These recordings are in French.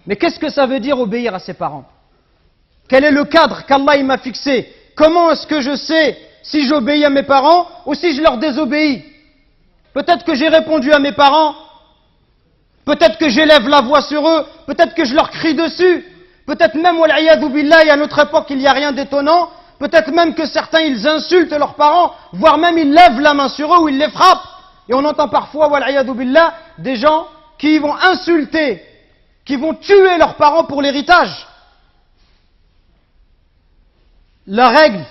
Mais qu'est-ce que ça veut dire obéir à ses parents? Quel est le cadre qu'Allah m'a fixé? Comment est-ce que je sais si j'obéis à mes parents ou si je leur désobéis? Peut-être que j'ai répondu à mes parents, peut-être que j'élève la voix sur eux, peut-être que je leur crie dessus, peut-être même, wal'iyadhu billah, à notre époque il n'y a rien d'étonnant, peut-être même que certains ils insultent leurs parents, voire même ils lèvent la main sur eux ou ils les frappent. Et on entend parfois, wal'iyadhu billah, des gens qui vont insulter, qui vont tuer leurs parents pour l'héritage. La règle,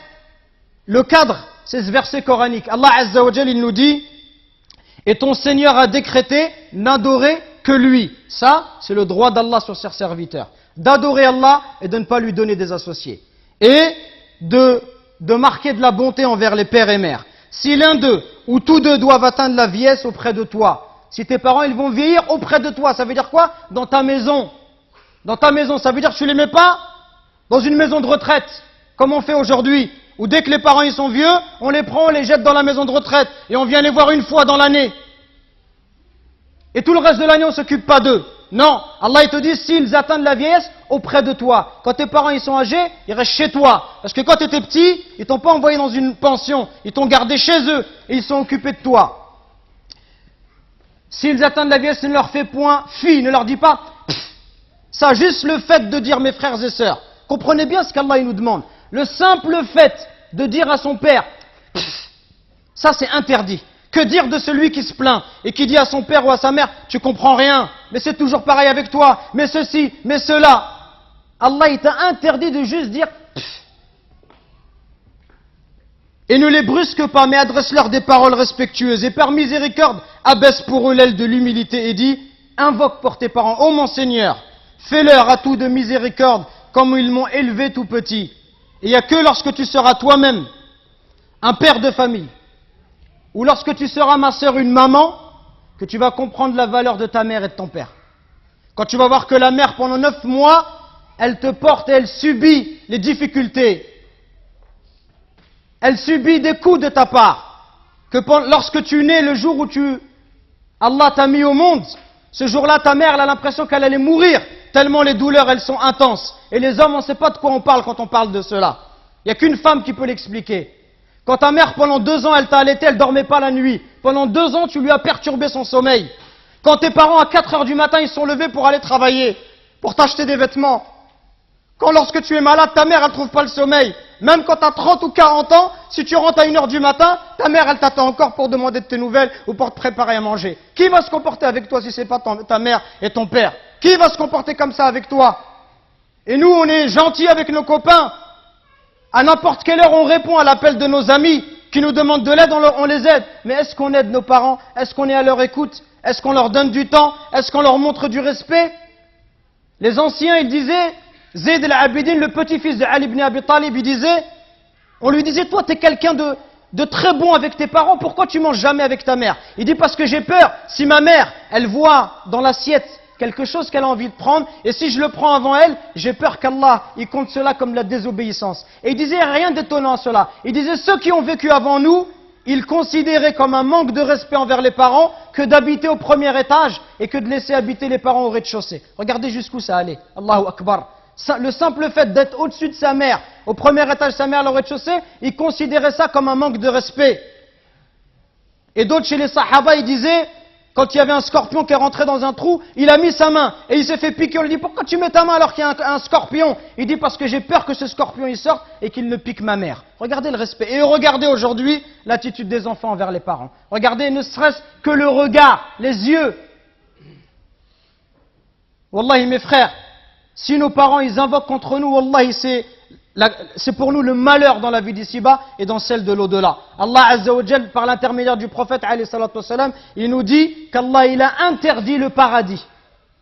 le cadre, c'est ce verset coranique. Allah Azza wa Jal, il nous dit, et ton Seigneur a décrété n'adorer que lui. Ça, c'est le droit d'Allah sur ses serviteurs. D'adorer Allah et de ne pas lui donner des associés. Et de marquer de la bonté envers les pères et mères. Si l'un d'eux ou tous deux doivent atteindre la vieillesse auprès de toi, si tes parents ils vont vieillir auprès de toi, ça veut dire quoi? Dans ta maison. Dans ta maison, ça veut dire que tu les mets pas dans une maison de retraite, comme on fait aujourd'hui, où dès que les parents ils sont vieux, on les prend, on les jette dans la maison de retraite, et on vient les voir une fois dans l'année. Et tout le reste de l'année, on ne s'occupe pas d'eux. Non, Allah il te dit, s'ils atteignent la vieillesse, auprès de toi. Quand tes parents ils sont âgés, ils restent chez toi. Parce que quand tu étais petit, ils t'ont pas envoyé dans une pension, ils t'ont gardé chez eux, et ils sont occupés de toi. S'ils atteignent la vieillesse, ne leur fais point fi, ne leur dis pas ça, juste le fait de dire mes frères et sœurs. Comprenez bien ce qu'Allah il nous demande. Le simple fait de dire à son père, ça c'est interdit. Que dire de celui qui se plaint et qui dit à son père ou à sa mère, tu comprends rien, mais c'est toujours pareil avec toi, mais ceci, mais cela. Allah il t'a interdit de juste dire et ne les brusque pas, mais adresse-leur des paroles respectueuses. Et par miséricorde, abaisse pour eux l'aile de l'humilité et dis, invoque pour tes parents, ô mon Seigneur, fais-leur à tout de miséricorde, comme ils m'ont élevé tout petit. Et il n'y a que lorsque tu seras toi-même un père de famille, ou lorsque tu seras ma sœur, une maman, que tu vas comprendre la valeur de ta mère et de ton père. Quand tu vas voir que la mère, pendant 9 mois, elle te porte et elle subit les difficultés. Elle subit des coups de ta part. Que lorsque tu nais, le jour où Allah t'a mis au monde, ce jour-là, ta mère, elle a l'impression qu'elle allait mourir, tellement les douleurs, elles sont intenses. Et les hommes, on ne sait pas de quoi on parle quand on parle de cela. Il n'y a qu'une femme qui peut l'expliquer. Quand ta mère, pendant 2 ans, elle t'a allaité, elle ne dormait pas la nuit. Pendant 2 ans, tu lui as perturbé son sommeil. Quand tes parents, à 4 heures du matin, ils sont levés pour aller travailler, pour t'acheter des vêtements. Quand lorsque tu es malade, ta mère, elle ne trouve pas le sommeil. Même quand tu as 30 ou 40 ans, si tu rentres à 1 heure du matin, ta mère, elle t'attend encore pour demander de tes nouvelles ou pour te préparer à manger. Qui va se comporter avec toi si ce n'est pas ta mère et ton père? Qui va se comporter comme ça avec toi? Et nous, on est gentils avec nos copains. À n'importe quelle heure, on répond à l'appel de nos amis qui nous demandent de l'aide, on les aide. Mais est-ce qu'on aide nos parents? Est-ce qu'on est à leur écoute? Est-ce qu'on leur donne du temps? Est-ce qu'on leur montre du respect? Les anciens, ils disaient, Zayd al-Abidin, le petit-fils de Ali ibn Abi Talib, on lui disait, toi, tu es quelqu'un de très bon avec tes parents, pourquoi tu manges jamais avec ta mère? Il dit, parce que j'ai peur, si ma mère, elle voit dans l'assiette quelque chose qu'elle a envie de prendre, et si je le prends avant elle, j'ai peur qu'Allah, il compte cela comme la désobéissance. Et il disait rien d'étonnant à cela. Il disait, ceux qui ont vécu avant nous, ils considéraient comme un manque de respect envers les parents que d'habiter au premier étage et que de laisser habiter les parents au rez-de-chaussée. Regardez jusqu'où ça allait. Allahu Akbar. Le simple fait d'être au-dessus de sa mère, au premier étage de sa mère, au rez-de-chaussée, ils considéraient ça comme un manque de respect. Et d'autres chez les Sahaba, ils disaient, quand il y avait un scorpion qui est rentré dans un trou, il a mis sa main et il s'est fait piquer. On lui dit, pourquoi tu mets ta main alors qu'il y a un scorpion? Il dit, parce que j'ai peur que ce scorpion il sorte et qu'il ne pique ma mère. Regardez le respect. Et regardez aujourd'hui l'attitude des enfants envers les parents. Regardez ne serait-ce que le regard, les yeux. Wallahi mes frères, si nos parents ils invoquent contre nous, wallahi c'est pour nous le malheur dans la vie d'ici-bas et dans celle de l'au-delà. Allah Azza wa Jal, par l'intermédiaire du prophète alayhi salatu wassalam, il nous dit qu'Allah il a interdit le paradis.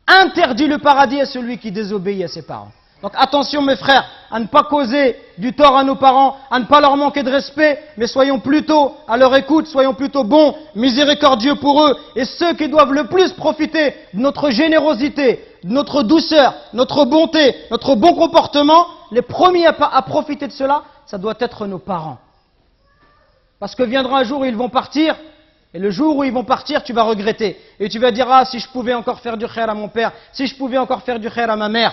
Interdit le paradis à celui qui désobéit à ses parents. Donc attention mes frères, à ne pas causer du tort à nos parents, à ne pas leur manquer de respect, mais soyons plutôt à leur écoute, soyons plutôt bons, miséricordieux pour eux. Et ceux qui doivent le plus profiter de notre générosité, de notre douceur, notre bonté, notre bon comportement, les premiers à profiter de cela, ça doit être nos parents. Parce que viendra un jour où ils vont partir, Et le jour où ils vont partir, tu vas regretter. Et tu vas dire, ah, si je pouvais encore faire du khair à mon père, si je pouvais encore faire du khair à ma mère.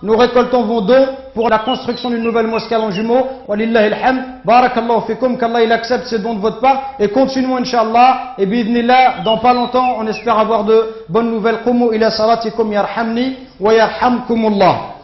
Nous récoltons vos dons pour la construction d'une nouvelle mosquée à Longjumeau. Walillahi alhamd. Barakallahu fikum, qu'Allah il accepte ces dons de votre part. Et continuons, Inch'Allah. Et bi'idhnillah, dans pas longtemps, on espère avoir de bonnes nouvelles. Qumu ila salatikum yarhamni wa yarhamkumullah.